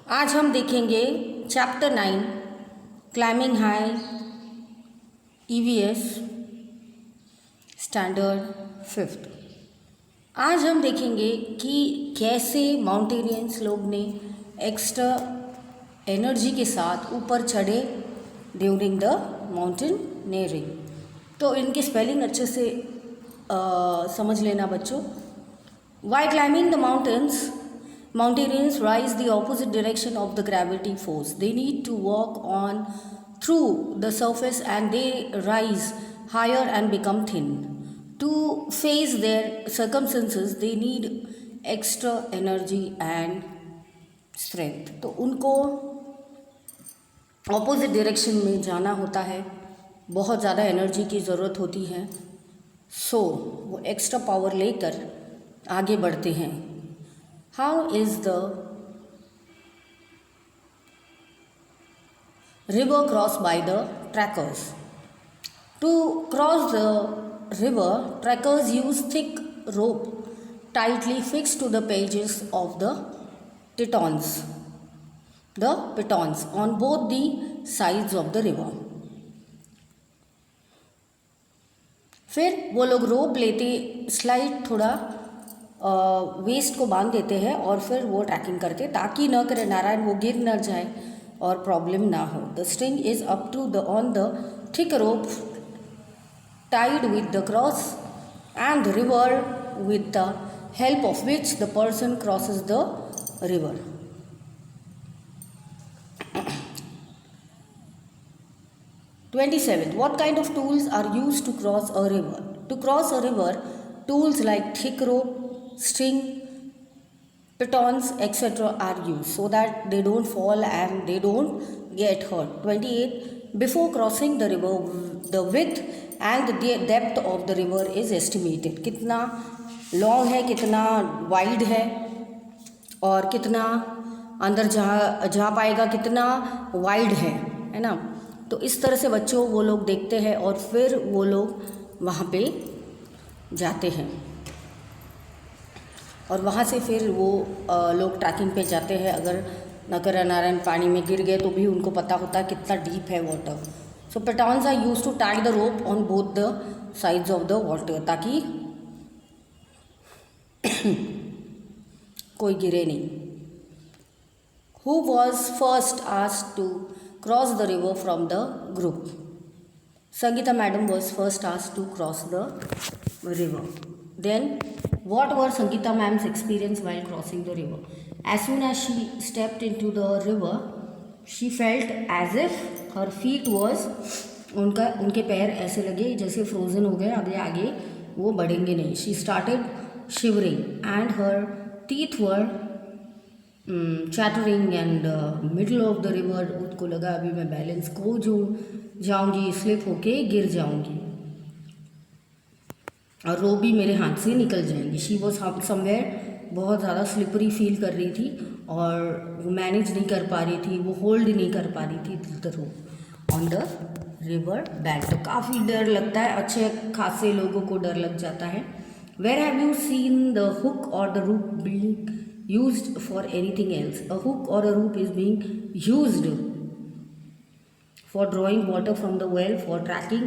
आज हम देखेंगे chapter 9 climbing high EVS standard 5th। आज हम देखेंगे कि कैसे माउंटेनियर्स लोग ने एक्स्ट्रा एनर्जी के साथ ऊपर चढ़े ड्यूरिंग द माउंटेनियरिंग। तो इनके स्पेलिंग अच्छे से समझ लेना बच्चों। While climbing the mountains, mountaineers rise the opposite direction of the gravity force. They need to walk on through the surface and they rise higher and become thin. To face their circumstances, they need extra energy and strength. तो उनको opposite direction में जाना होता है, बहुत ज़्यादा energy की ज़रूरत होती है। सो वो एक्स्ट्रा पावर लेकर आगे बढ़ते हैं। How is the river cross by the trekkers? To cross the river, trekkers use thick rope tightly fixed to the pages of the pitons on both the sides of the river. फिर वो लोग रोप लेते, slide थोड़ा waste को बांध देते हैं और फिर वो ट्रैकिंग करते ताकि न करे नारायण वो गिर न जाए और प्रॉब्लम ना हो। The string is up to the on the thick rope tied with the cross and the river with the help of which the person crosses the river. (27) What kind of tools are used to cross a river? To cross a river, tools like thick rope, string, pitons, etc. are used so that they don't fall and they don't get hurt. 28. Before crossing the river, the width and the depth of the river is estimated. कितना long है, कितना wide है और कितना अंदर जा पाएगा, कितना वाइड है ना। तो इस तरह से बच्चों वो लोग देखते हैं और फिर वो लोग वहाँ पे जाते हैं और वहाँ से फिर वो लोग ट्रैकिंग पे जाते हैं। अगर नकर नारायण पानी में गिर गए तो भी उनको पता होता है कितना डीप है water. So pitons are use to tie the rope on both the sides of the water ताकि कोई गिरे नहीं। Who was first asked to cross the river from the group? Sangeeta madam was first asked to cross the river. Then, what were Sangeeta ma'am's experience while crossing the river? As soon as she stepped into the river, she felt as if her feet was उनके पैर ऐसे लगे जैसे frozen हो गए, आगे वो बढ़ेंगे नहीं। She started shivering and her teeth were chattering and middle of the river उसको लगा अभी मैं बैलेंस खो जाऊंगी, स्लिप होके गिर जाऊंगी और रोप भी मेरे हाथ से निकल जाएंगी। शी वॉज समवेयर बहुत ज़्यादा स्लिपरी फील कर रही थी और वो मैनेज नहीं कर पा रही थी, वो होल्ड नहीं कर पा रही थी the rope on the river bank. तो काफ़ी डर लगता है, अच्छे खासे लोगों को डर लग जाता है। Where have you seen the hook और the rope being used for anything else? A hook or a rope is being used for drawing water from the well, for tracking,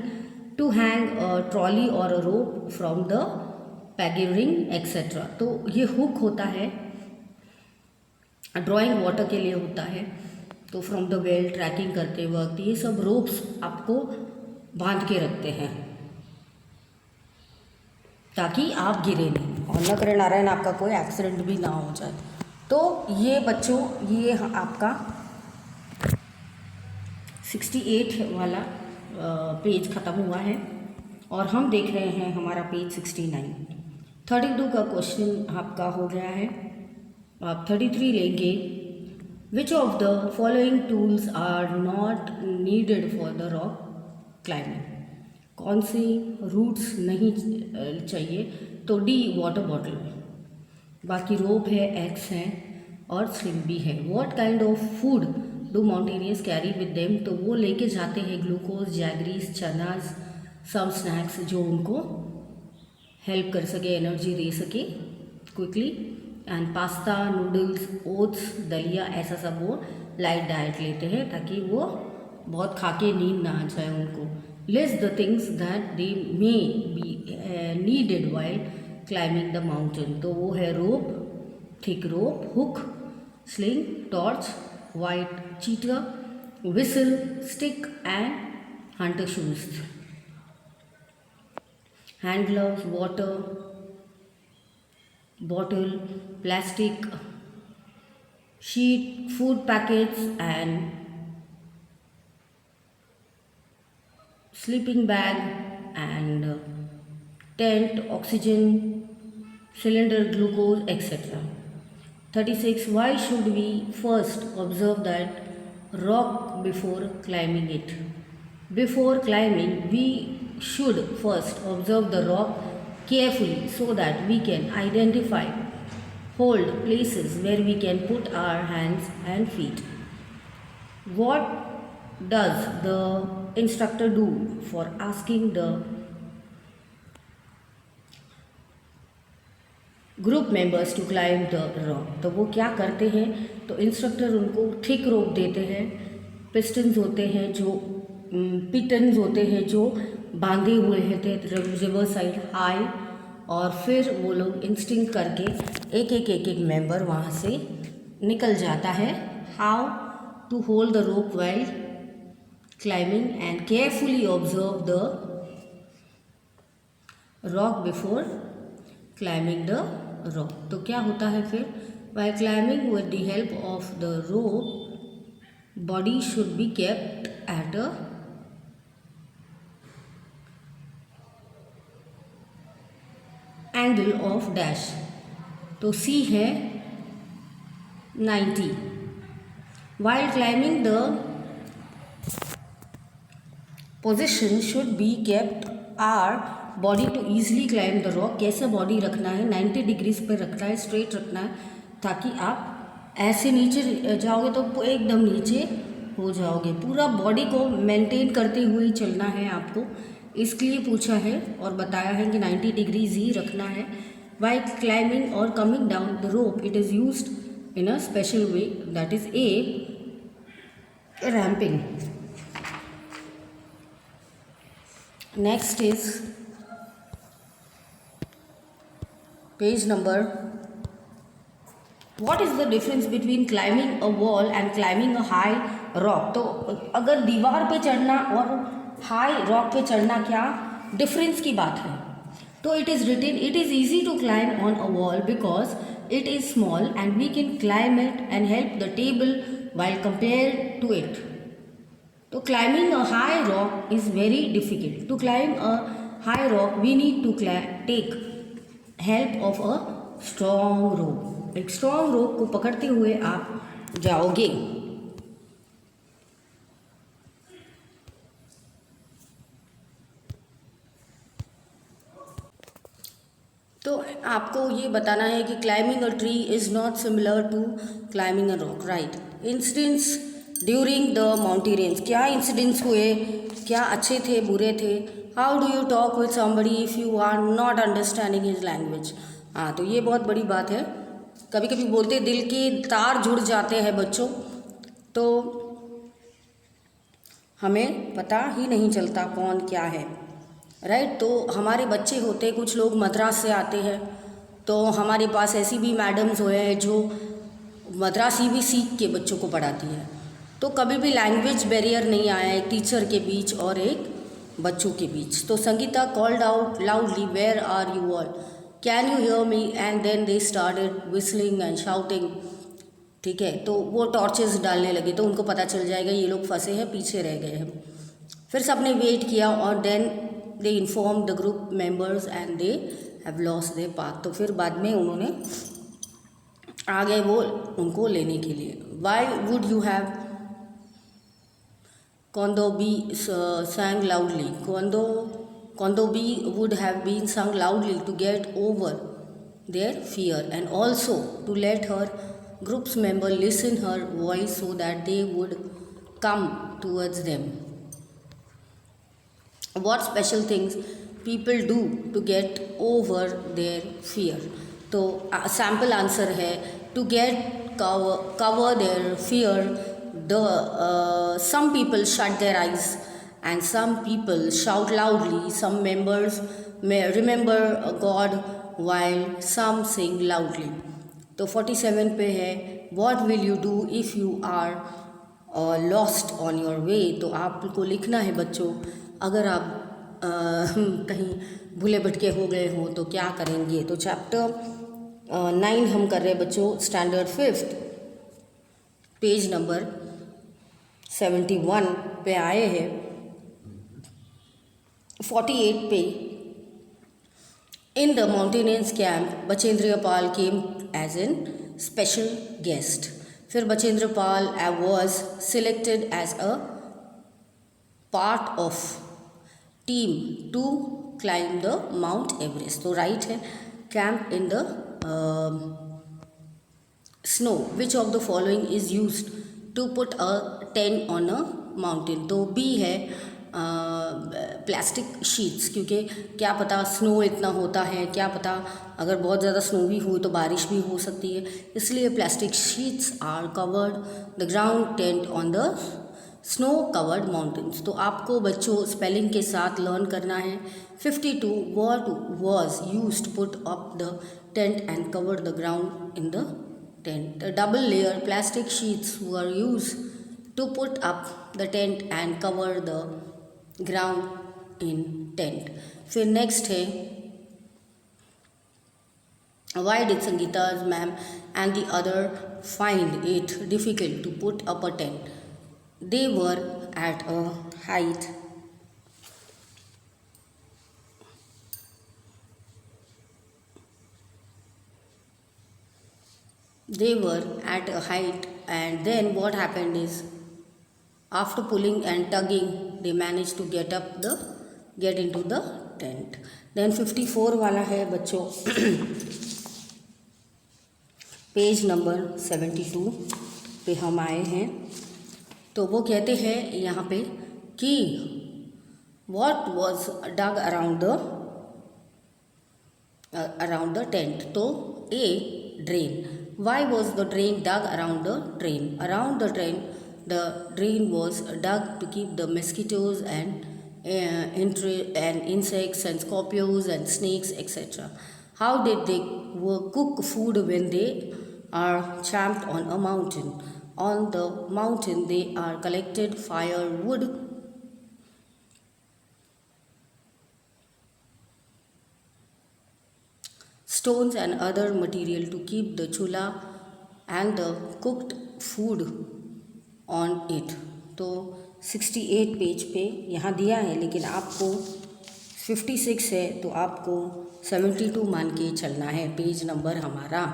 to hang a trolley or a rope from the packaging etc. तो ये hook होता है, drawing water के लिए होता है। तो from the well trekking करते वक्त ये सब रोप्स आपको बांध के रखते हैं ताकि आप गिरे नहीं और न करे नारायण आपका कोई एक्सीडेंट भी ना हो जाए। तो ये बच्चों ये आपका 68 वाला पेज ख़त्म हुआ है और हम देख रहे हैं हमारा पेज 69। 32 का क्वेश्चन आपका हो गया है, आप 33 लेंगे। Which of the following tools are not needed for the rock climbing? कौन सी रूट्स नहीं चाहिए? तो डी वाटर बॉटल, बाकी रोप है, एक्स है और स्लिंग भी है। What kind of food do mountaineers carry with them? तो वो लेके जाते हैं ग्लूकोज, जैगरीज, चनाज, सम स्नैक्स जो उनको हेल्प कर सके, एनर्जी दे सके quickly. And pasta, noodles, oats, दलिया, ऐसा सब वो लाइट डाइट लेते हैं ताकि वो बहुत खा के नींद ना आ जाए उनको. List the things that they may be needed while climbing the mountain. तो वो है rope, thick rope, hook, sling, torch, windcheater, whistle, stick and hunter shoes, hand gloves, water bottle, plastic sheet, food packets and sleeping bag and tent, oxygen cylinder, glucose, etc. 36. Why should we first observe that rock before climbing it? Before climbing, we should first observe the rock carefully so that we can identify hold places where we can put our hands and feet. What does the instructor do for asking the group members to climb the rock? तो वो क्या करते हैं, तो instructor उनको thick रोप देते हैं, pistons होते हैं जो पिटन्स होते हैं जो बांधे हुए होते रिवर साइड हाई, और फिर वो लोग इंस्टिंक्ट करके एक एक मेंबर वहाँ से निकल जाता है. How to hold the rope while climbing and carefully observe the rock before climbing the rock. तो क्या होता है फिर, while climbing with the help of the rope body should be kept at a angle of dash. तो सी है 90. While climbing the position should be kept are body to easily climb the rock. कैसे body रखना है, 90 degrees पर रखना है, straight रखना है, ताकि आप ऐसे नीचे जाओगे तो एकदम नीचे हो जाओगे. पूरा बॉडी को मेंटेन करते हुए ही चलना है आपको, इसलिए पूछा है और बताया है कि 90 डिग्रीज ही रखना है. वाइल क्लाइंबिंग और coming down the rope it is used in a special way, that is a ramping. Next is page number. What is the difference between climbing a wall and climbing a high rock? तो अगर दीवार पे चढ़ना और high rock पे चढ़ना क्या difference की बात है, तो it is written it is easy to climb on a wall because it is small and we can climb it and help the table while compare to it. तो climbing a high rock is very difficult. To climb a high rock we need to take help of a strong rope. एक strong रोप को पकड़ते हुए आप जाओगे. तो आपको ये बताना है कि climbing a tree is not similar to climbing a rock, right. Incidents during the mountaineers. क्या इंसिडेंट्स हुए, क्या अच्छे थे, बुरे थे. How do you talk with somebody if you are not understanding his language. हाँ, तो ये बहुत बड़ी बात है. कभी कभी बोलते दिल के तार जुड़ जाते हैं बच्चों, तो हमें पता ही नहीं चलता कौन क्या है, राइट. तो हमारे बच्चे होते, कुछ लोग मद्रास से आते हैं, तो हमारे पास ऐसी भी मैडम्स हुए हैं जो मद्रासी भी सीख के बच्चों को पढ़ाती है. तो कभी भी लैंग्वेज बैरियर नहीं आया एक टीचर के बीच और एक बच्चों के बीच. तो Sangeeta called out loudly, where are you all, can you hear me, and then they started whistling and shouting. ठीक है, तो वो टॉर्चेस डालने लगे, तो उनको पता चल जाएगा ये लोग फंसे हैं, पीछे रह गए हैं. फिर सबने वेट किया और then they inform the group members and they have lost their path. तो फिर बाद में उन्होंने आ गए वो उनको लेने के लिए. Why would you have Kondobi sang loudly. Kondobi would have been sung loudly to get over their fear and also to let her group's member listen her voice so that they would come towards them. What special things people do to get over their fear? तो sample answer है to get cover their fear, some people shut their eyes and some people shout loudly. Some members may remember God while some sing loudly. तो 47 पे है what will you do if you are lost on your way. तो आपको लिखना है बच्चों, अगर आप कहीं भूले भटके हो गए हो तो क्या करेंगे. तो चैप्टर 9 हम कर रहे हैं बच्चों, स्टैंडर्ड 5th, पेज नंबर 71 पे आए हैं. 48 पे in the mountaineers camp Bachendri Pal came as an special guest. फिर Bachendri Pal was selected as a part of team to climb the Mount Everest. तो राइट है camp in the snow. Which of the following is used to put a tent on a mountain. तो B है plastic sheets, क्योंकि क्या पता snow इतना होता है, क्या पता अगर बहुत ज़्यादा स्नो भी हुई तो बारिश भी हो सकती है, इसलिए plastic sheets are covered the ground tent on the snow covered mountains. तो आपको बच्चों स्पेलिंग के साथ लर्न करना है. 52 what was used to put up the tent and cover the ground in the tent. The double layer plastic sheets were used to put up the tent and cover the ground in tent. फिर next है why did Sangeeta's ma'am and the other find it difficult to put up a tent. They were at a height and then what happened is after pulling and tugging they managed to get into the tent. Then 54 वाला है बच्चों page number 72 पे हम आए हैं. तो वो कहते हैं यहाँ पे कि what was dug around the tent. तो A drain. Why was the drain dug around the drain? Around the drain, the drain was dug to keep the mosquitoes and insects and scorpions and snakes etc. How did they cook food when they are camped on a mountain? On the mountain they are collected firewood, stones and other material to keep the chula and the cooked food on it. तो 68 page पे यहाँ दिया है, लेकिन आपको 56 है तो आपको 72 मान के चलना है पेज नंबर हमारा,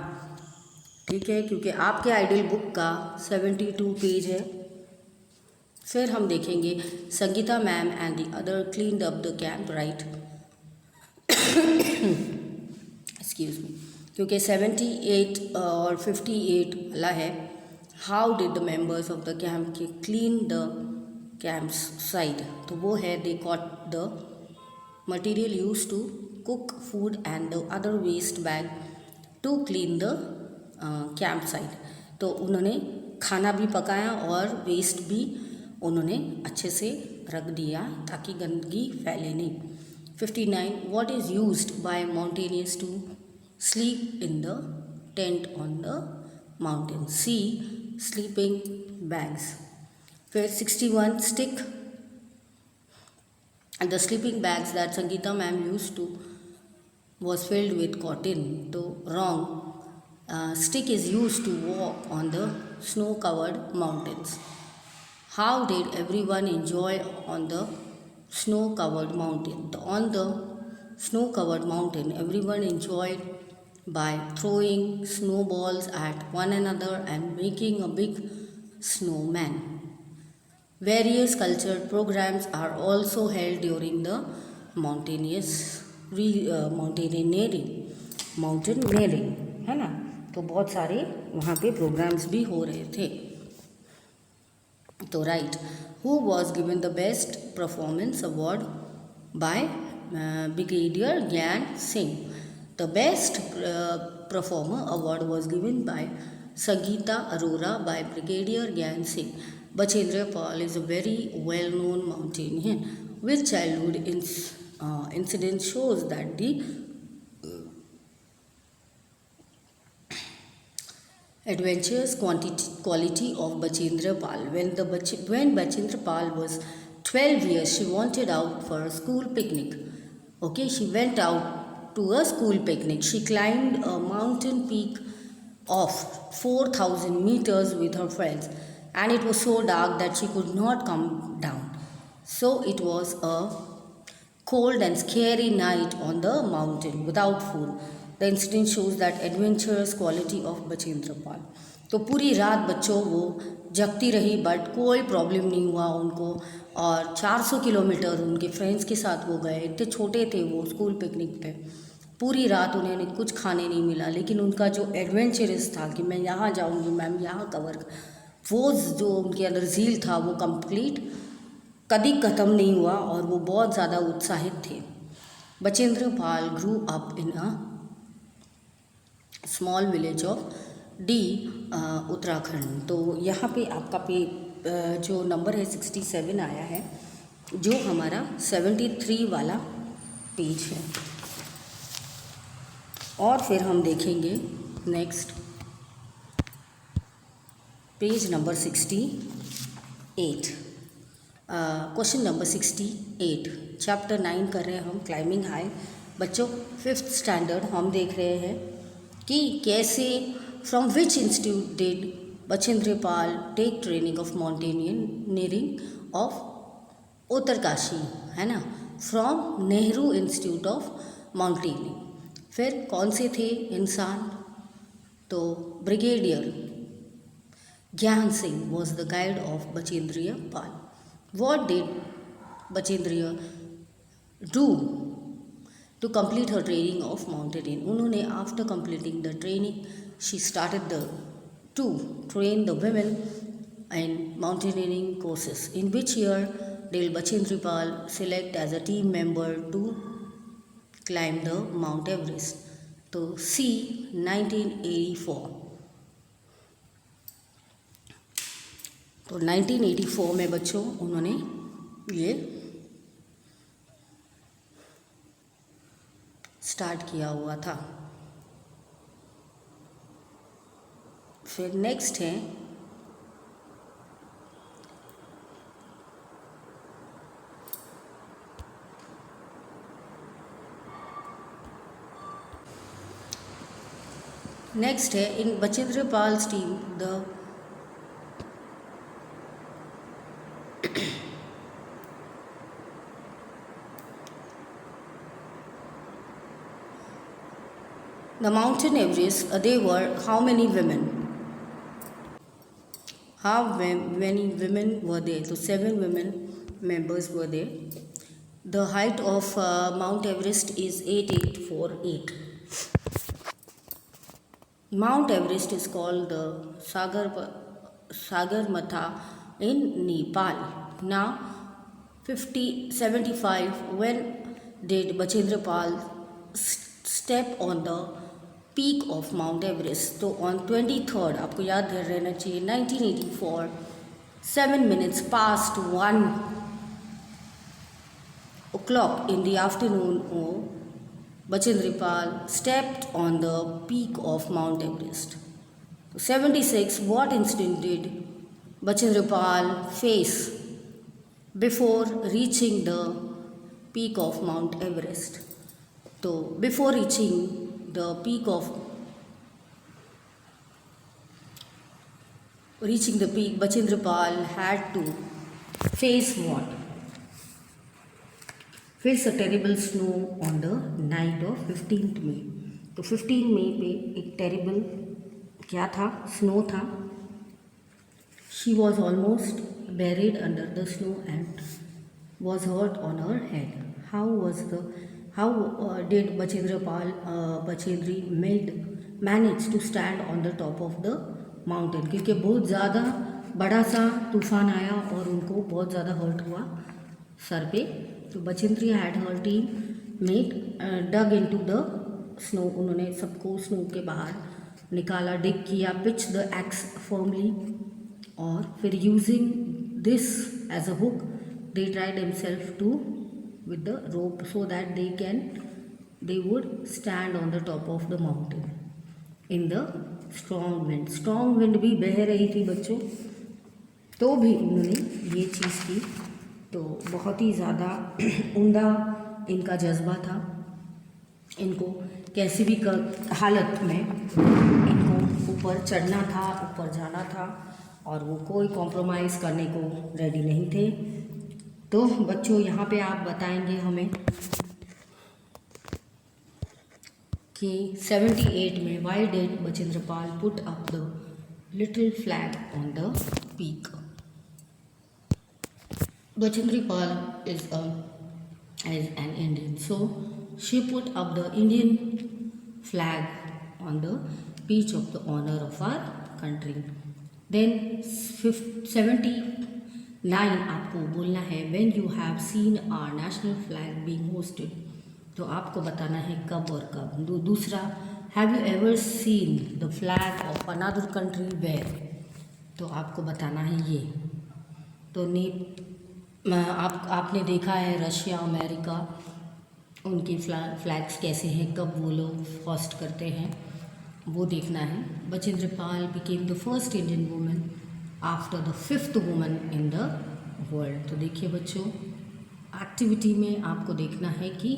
ठीक है, क्योंकि आपके आइडियल बुक का 72 पेज है. फिर हम देखेंगे Sangeeta ma'am and the other cleaned up the camp right. Excuse me, क्योंकि 78 और 58 वाला है how did the members of the camp clean the camps side. तो वो है they caught the material use to cook food and the other waste bag to clean the camp side. तो उन्होंने खाना भी पकाया और वेस्ट भी उन्होंने अच्छे से रख दिया ताकि गंदगी फैले नहीं. 59 what is used by mountaineers to sleep in the tent on the mountain. C sleeping bags. फिर 61 stick and the sleeping bags that Sangeeta ma'am used to was filled with cotton. तो wrong. Stick is used to walk on the snow covered mountains. How did everyone enjoy on the snow covered mountain? On the snow covered mountain everyone enjoyed by throwing snowballs at one another and making a big snowman. Various cultural programs are also held during the mountaineering, है ना. तो बहुत सारे वहाँ पे programmes भी हो रहे थे. तो right, who was given the best performance award by Brigadier Gyan Singh. The best performer award was given by Sangeeta Arora by Brigadier Gyan Singh. Bachendra Pal is a very well-known mountaineer with childhood incident shows that the adventurous quality of Bachendra Pal. When Bachendra Pal was 12 years, she wanted out for a school picnic. Okay, she went out to a school picnic. She climbed a mountain peak of 4,000 meters with her friends, and it was so dark that she could not come down. So it was a cold and scary night on the mountain without food. The incident shows that adventurous quality of Bachendri पाल. तो पूरी रात बच्चों वो जगती रही but कोई problem नहीं हुआ उनको, और 400 किलोमीटर उनके फ्रेंड्स के साथ वो गए. इतने छोटे थे वो स्कूल पिकनिक पे. पूरी रात उन्हें कुछ खाने नहीं मिला, लेकिन उनका जो एडवेंचरस था कि मैं यहाँ जाऊँगी, मैम यहाँ कवर, वो जो उनके अंदर झील था वो कंप्लीट कभी ख़त्म नहीं हुआ और वो बहुत ज़्यादा उत्साहित थे. Bachendri Pal grew up in a small village of the Uttarakhand. तो यहाँ पे आपका जो नंबर है 67 आया है, जो हमारा 73 वाला पेज है. और फिर हम देखेंगे next page number 68. Question number 68, chapter 9 कर रहे हैं हम, क्लाइंबिंग हाई. बच्चों 5th स्टैंडर्ड हम देख रहे हैं कि कैसे from which institute did Bachendri Pal take training of mountaineering of Uttarkashi, है ना, from Nehru Institute of mountaineering. फिर कौन से थे इंसान, तो Brigadier Gyan Singh was the guide of Bachendri Pal. What did Bachendriya do to complete her training of mountaineering? उन्होंने after completing the training, she started to train the women in mountaineering courses. In which year did Bachendri Pal select as a team member to climb the Mount Everest? तो C 1984. तो 1984 में बच्चों उन्होंने ये start किया हुआ था. फिर नेक्स्ट है in Bachendri Pal's team the Mountain Everest, they were how many women? How many women were there? So 7 women members were there. The height of Mount Everest is 8848. Mount Everest is called the Sagarmatha in Nepal. Now 75. When did Bachendra Pal step on the peak of mount Everest? तो on 23rd, आपको याद रहना चाहिए, 1984, 7 minutes past 1 o'clock in the afternoon, Bachendri Pal stepped on the peak of Mount Everest. 76, what incident did Bachendri Pal face before reaching the peak of Mount Everest? तो before reaching the peak, Bachendra Pal had to face what? Face a terrible snow on the night of 15th May. तो 15 मई पे एक terrible क्या था, snow था. She was almost buried under the snow and was hurt on her head. How did Bachendri manage to stand on the top of the mountain? क्योंकि बहुत ज़्यादा बड़ा सा तूफान आया और उनको बहुत ज़्यादा हर्ट हुआ सर पे. तो Bachendri had her team dug into the snow, उन्होंने सबको स्नो के बाहर निकाला, डिग किया, पिच द एक्स फर्मली, और फिर using this as a hook they tried himself to with the rope so that they would stand on the top of the mountain in the strong wind. Strong wind भी बह रही थी बच्चों, तो भी उन्होंने ये चीज़ की। तो बहुत ही ज़्यादा उम्दा इनका जज्बा था, इनको कैसी भी हालत में इनको ऊपर चढ़ना था, ऊपर जाना था, और वो कोई कॉम्प्रोमाइज़ करने को रेडी नहीं थे। तो बच्चों यहाँ पे आप बताएंगे हमें कि 78 में why did Bachendri Pal put up the little flag on the peak. Bachendri Pal is an Indian, so she put up the Indian flag on the peak of the honor of our country. Then 79 आपको बोलना है when you have seen our national flag being hoisted, तो आपको बताना है कब और कब। दूसरा, have you ever seen the flag of another country where, तो आपको बताना है ये। तो आपने देखा है रशिया, अमेरिका, उनकी फ्लैग्स कैसे हैं, कब वो लोग होस्ट करते हैं, वो देखना है। Bachendri Pal became the first Indian women after the 5th women in the world. तो देखिए बच्चों, एक्टिविटी में आपको देखना है कि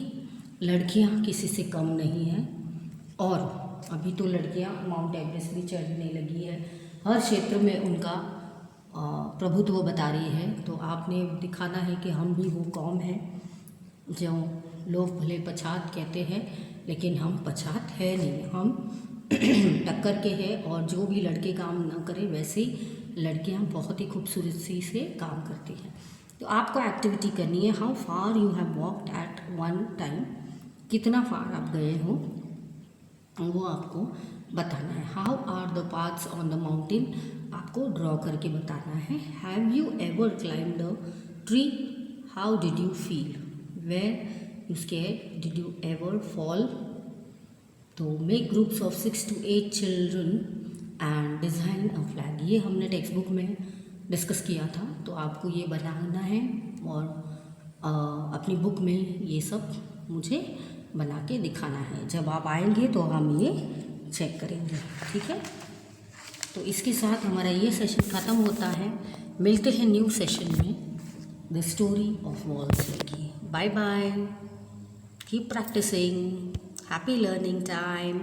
लड़कियां किसी से कम नहीं हैं, और अभी तो लड़कियां माउंट एवरेस्ट भी चढ़ने लगी है, हर क्षेत्र में उनका प्रभुत्व बता रही है। तो आपने दिखाना है कि हम भी वो कौम हैं जो लोग भले पछात कहते हैं, लेकिन हम पछात है नहीं, हम टक्कर के हैं, और जो भी लड़के काम ना करें वैसे ही लड़कियां बहुत ही खूबसूरती से काम करती हैं। तो आपको एक्टिविटी करनी है, how far you have walked at one time, कितना फार आप गए हो वो आपको बताना है। How are the paths on the mountain, आपको ड्रॉ करके बताना है। Have you ever climb the tree, how did you feel, were you scare, did you ever fall. तो make groups of 6 to 8 children and design a flag, ये हमने text book में discuss किया था। तो आपको ये बनाना है, और अपनी बुक में ये सब मुझे बना के दिखाना है। जब आप आएंगे तो हम ये चेक करेंगे, ठीक है। तो इसके साथ हमारा ये सेशन ख़त्म होता है। मिलते हैं न्यू सेशन में, the story of walls lucky. Bye bye, keep practising, happy learning time.